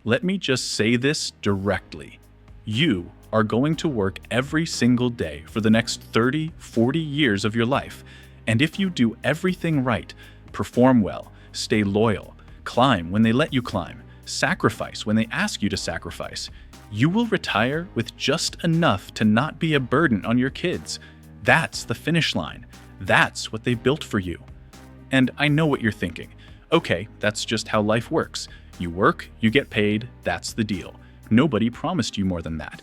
Let me just say this directly. You are going to work every single day for the next 30, 40 years of your life. And if you do everything right, perform well, stay loyal, climb when they let you climb, sacrifice when they ask you to sacrifice, you will retire with just enough to not be a burden on your kids. That's the finish line. That's what they built for you. And I know what you're thinking. Okay, that's just how life works. You work, you get paid, that's the deal. Nobody promised you more than that.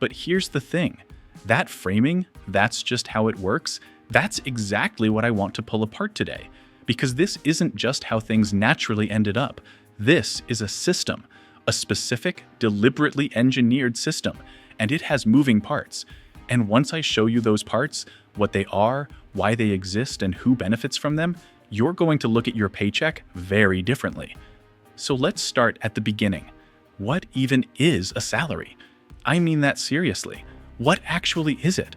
But here's the thing. That framing, that's just how it works, that's exactly what I want to pull apart today. Because this isn't just how things naturally ended up. This is a system, a specific, deliberately engineered system, and it has moving parts. And once I show you those parts, what they are, why they exist, and who benefits from them, you're going to look at your paycheck very differently. So let's start at the beginning. What even is a salary? I mean that seriously. What actually is it?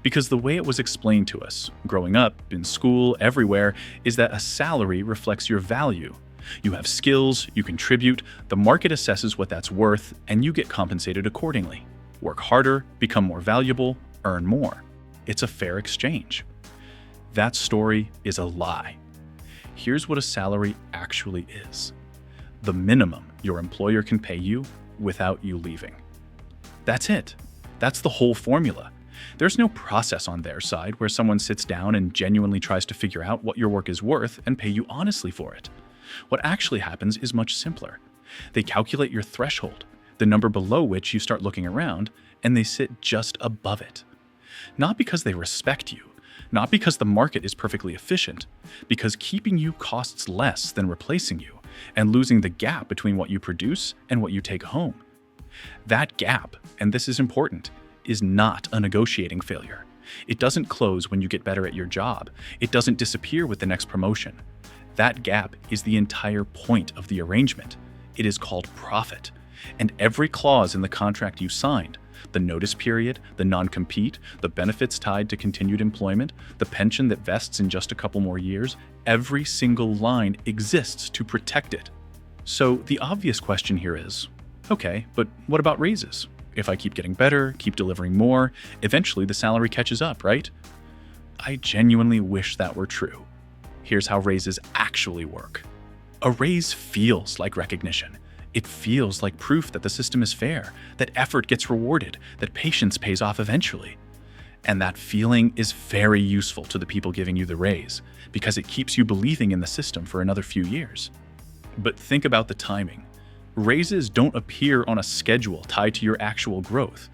Because the way it was explained to us, growing up, in school, everywhere, is that a salary reflects your value. You have skills, you contribute, the market assesses what that's worth, and you get compensated accordingly. Work harder, become more valuable, earn more. It's a fair exchange. That story is a lie. Here's what a salary actually is. The minimum your employer can pay you without you leaving. That's it. That's the whole formula. There's no process on their side where someone sits down and genuinely tries to figure out what your work is worth and pay you honestly for it. What actually happens is much simpler. They calculate your threshold, the number below which you start looking around, and they sit just above it. Not because they respect you, not because the market is perfectly efficient, because keeping you costs less than replacing you and losing the gap between what you produce and what you take home. That gap, and this is important, is not a negotiating failure. It doesn't close when you get better at your job. It doesn't disappear with the next promotion. That gap is the entire point of the arrangement. It is called profit. And every clause in the contract you signed, the notice period, the non-compete, the benefits tied to continued employment, the pension that vests in just a couple more years, every single line exists to protect it. So the obvious question here is, okay, but what about raises? If I keep getting better, keep delivering more, eventually the salary catches up, right? I genuinely wish that were true. Here's how raises actually work. A raise feels like recognition. It feels like proof that the system is fair, that effort gets rewarded, that patience pays off eventually. And that feeling is very useful to the people giving you the raise, because it keeps you believing in the system for another few years. But think about the timing. Raises don't appear on a schedule tied to your actual growth.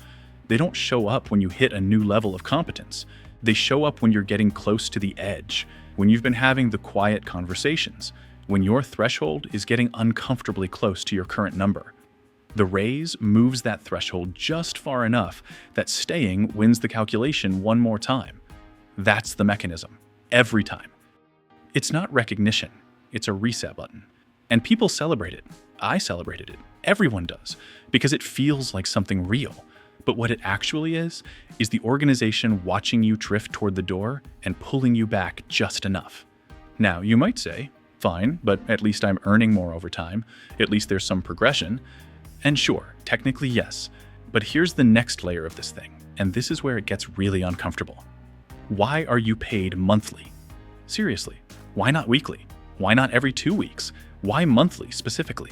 They don't show up when you hit a new level of competence. They show up when you're getting close to the edge, when you've been having the quiet conversations, when your threshold is getting uncomfortably close to your current number. The raise moves that threshold just far enough that staying wins the calculation one more time. That's the mechanism, every time. It's not recognition, it's a reset button. And people celebrate it. I celebrated it. Everyone does, because it feels like something real. But what it actually is the organization watching you drift toward the door and pulling you back just enough. Now, you might say, fine, but at least I'm earning more over time. At least there's some progression. And sure, technically yes. But here's the next layer of this thing, and this is where it gets really uncomfortable. Why are you paid monthly? Seriously, why not weekly? Why not every 2 weeks? Why monthly specifically?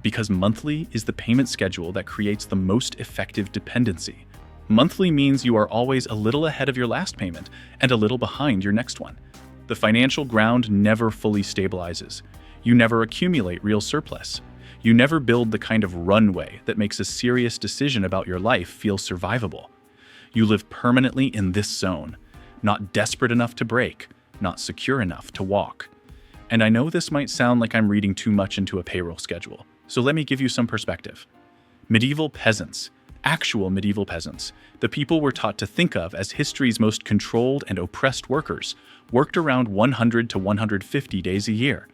Because monthly is the payment schedule that creates the most effective dependency. Monthly means you are always a little ahead of your last payment and a little behind your next one. The financial ground never fully stabilizes. You never accumulate real surplus. You never build the kind of runway that makes a serious decision about your life feel survivable. You live permanently in this zone, not desperate enough to break, not secure enough to walk. And I know this might sound like I'm reading too much into a payroll schedule, so let me give you some perspective. Medieval peasants, actual medieval peasants, the people we're taught to think of as history's most controlled and oppressed workers, worked around 100 to 150 days a year.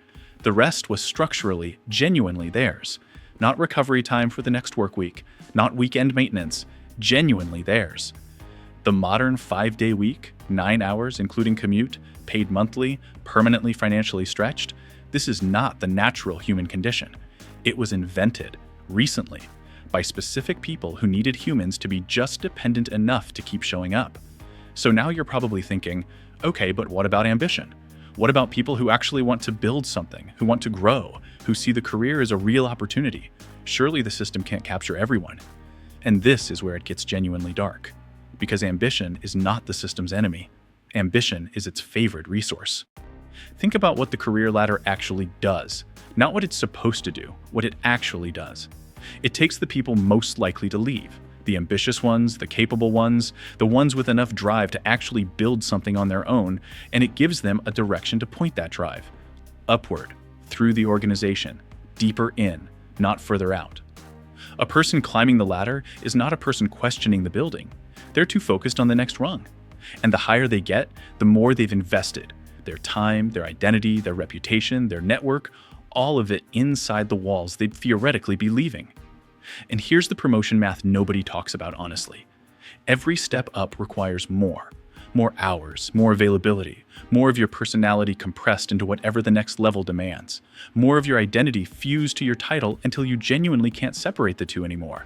The rest was structurally, genuinely theirs. Not recovery time for the next work week, not weekend maintenance, genuinely theirs. The modern 5-day week, 9 hours including commute, paid monthly, permanently financially stretched, this is not the natural human condition. It was invented, recently, by specific people who needed humans to be just dependent enough to keep showing up. So now you're probably thinking, okay, but what about ambition? What about people who actually want to build something, who want to grow, who see the career as a real opportunity? Surely the system can't capture everyone. And this is where it gets genuinely dark. Because ambition is not the system's enemy. Ambition is its favored resource. Think about what the career ladder actually does. Not what it's supposed to do, what it actually does. It takes the people most likely to leave. The ambitious ones, the capable ones, the ones with enough drive to actually build something on their own, and it gives them a direction to point that drive. Upward, through the organization, deeper in, not further out. A person climbing the ladder is not a person questioning the building. They're too focused on the next rung. And the higher they get, the more they've invested. Their time, their identity, their reputation, their network, all of it inside the walls they'd theoretically be leaving. And here's the promotion math nobody talks about honestly. Every step up requires more hours, more availability, more of your personality compressed into whatever the next level demands, more of your identity fused to your title until you genuinely can't separate the two anymore.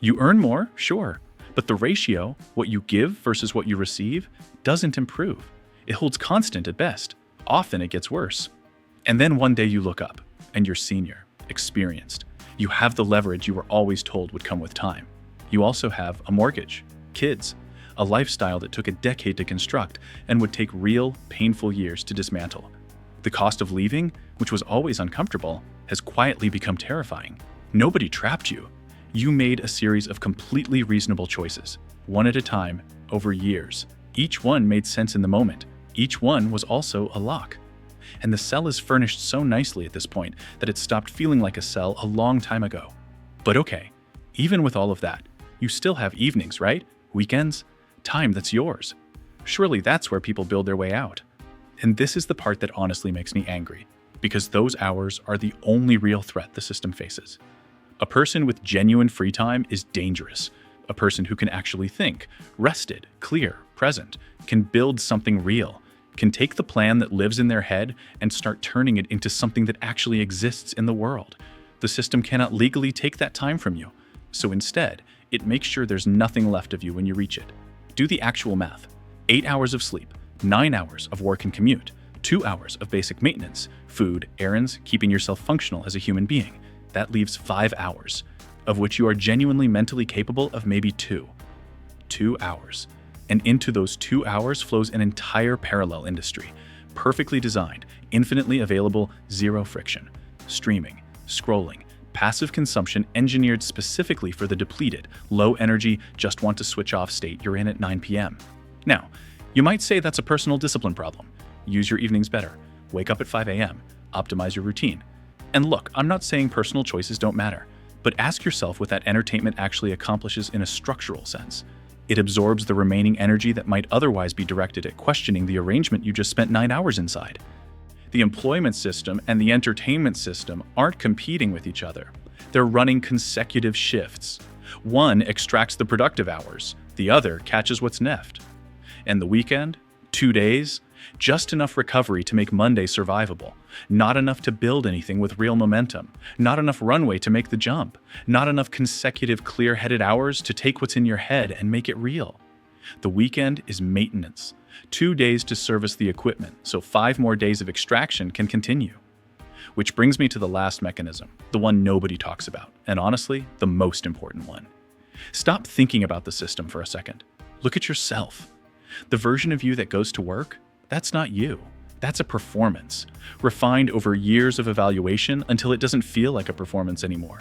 You earn more, sure, but the ratio, what you give versus what you receive, doesn't improve. It holds constant at best. Often it gets worse. And then one day you look up, and you're senior, experienced. You have the leverage you were always told would come with time. You also have a mortgage, kids, a lifestyle that took a decade to construct and would take real, painful years to dismantle. The cost of leaving, which was always uncomfortable, has quietly become terrifying. Nobody trapped you. You made a series of completely reasonable choices, one at a time, over years. Each one made sense in the moment. Each one was also a lock. And the cell is furnished so nicely at this point that it stopped feeling like a cell a long time ago. But okay, even with all of that, you still have evenings, right? Weekends? Time that's yours. Surely that's where people build their way out. And this is the part that honestly makes me angry, because those hours are the only real threat the system faces. A person with genuine free time is dangerous. A person who can actually think, rested, clear, present, can build something real, can take the plan that lives in their head and start turning it into something that actually exists in the world. The system cannot legally take that time from you. So instead, it makes sure there's nothing left of you when you reach it. Do the actual math. 8 hours of sleep, 9 hours of work and commute, 2 hours of basic maintenance, food, errands, keeping yourself functional as a human being. That leaves 5 hours, of which you are genuinely mentally capable of maybe 2. 2 hours. And into those 2 hours flows an entire parallel industry, perfectly designed, infinitely available, zero friction. Streaming, scrolling, passive consumption engineered specifically for the depleted, low-energy, just want to switch off state you're in at 9 p.m. Now, you might say that's a personal discipline problem. Use your evenings better. Wake up at 5 a.m. Optimize your routine. And look, I'm not saying personal choices don't matter, but ask yourself what that entertainment actually accomplishes in a structural sense. It absorbs the remaining energy that might otherwise be directed at questioning the arrangement you just spent 9 hours inside. The employment system and the entertainment system aren't competing with each other. They're running consecutive shifts. One extracts the productive hours, the other catches what's left. And the weekend? 2 days? Just enough recovery to make Monday survivable. Not enough to build anything with real momentum. Not enough runway to make the jump. Not enough consecutive clear-headed hours to take what's in your head and make it real. The weekend is maintenance. 2 days to service the equipment, so 5 more days of extraction can continue. Which brings me to the last mechanism, the one nobody talks about, and honestly, the most important one. Stop thinking about the system for a second. Look at yourself. The version of you that goes to work, that's not you. That's a performance, refined over years of evaluation until it doesn't feel like a performance anymore.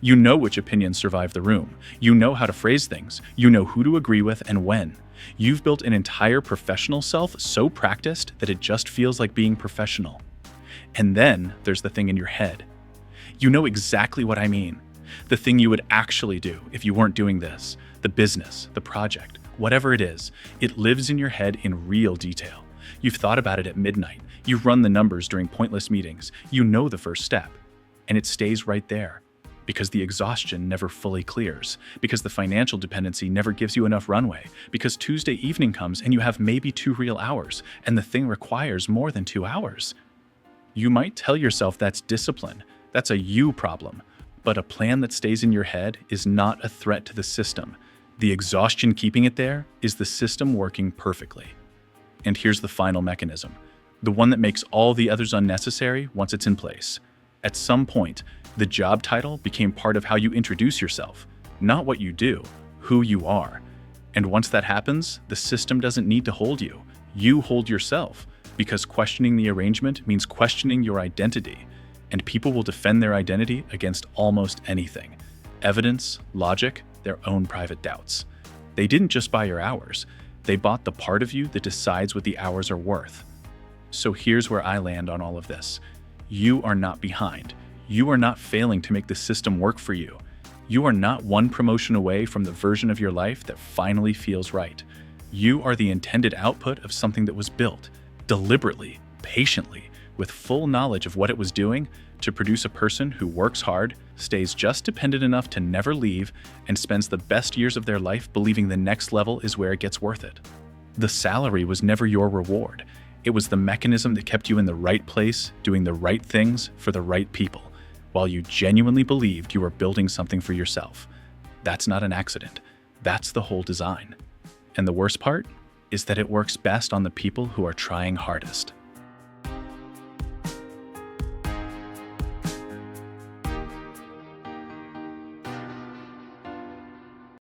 You know which opinions survive the room. You know how to phrase things. You know who to agree with and when. You've built an entire professional self so practiced that it just feels like being professional. And then there's the thing in your head. You know exactly what I mean. The thing you would actually do if you weren't doing this, the business, the project, whatever it is, it lives in your head in real detail. You've thought about it at midnight. You've run the numbers during pointless meetings. You know the first step. And it stays right there. Because the exhaustion never fully clears. Because the financial dependency never gives you enough runway. Because Tuesday evening comes and you have maybe 2 real hours, and the thing requires more than 2 hours. You might tell yourself that's discipline, That's a you problem. But a plan that stays in your head is not a threat to the system. The exhaustion keeping it there is the system working perfectly. And here's the final mechanism, the one that makes all the others unnecessary once it's in place. At some point, the job title became part of how you introduce yourself, not what you do, who you are. And once that happens, the system doesn't need to hold you. You hold yourself, because questioning the arrangement means questioning your identity. And people will defend their identity against almost anything. Evidence, logic, their own private doubts. They didn't just buy your hours. They bought the part of you that decides what the hours are worth. So here's where I land on all of this. You are not behind. You are not failing to make the system work for you. You are not one promotion away from the version of your life that finally feels right. You are the intended output of something that was built, deliberately, patiently, with full knowledge of what it was doing to produce a person who works hard, stays just dependent enough to never leave, and spends the best years of their life believing the next level is where it gets worth it. The salary was never your reward. It was the mechanism that kept you in the right place, doing the right things for the right people, while you genuinely believed you were building something for yourself. That's not an accident. That's the whole design. And the worst part is that it works best on the people who are trying hardest.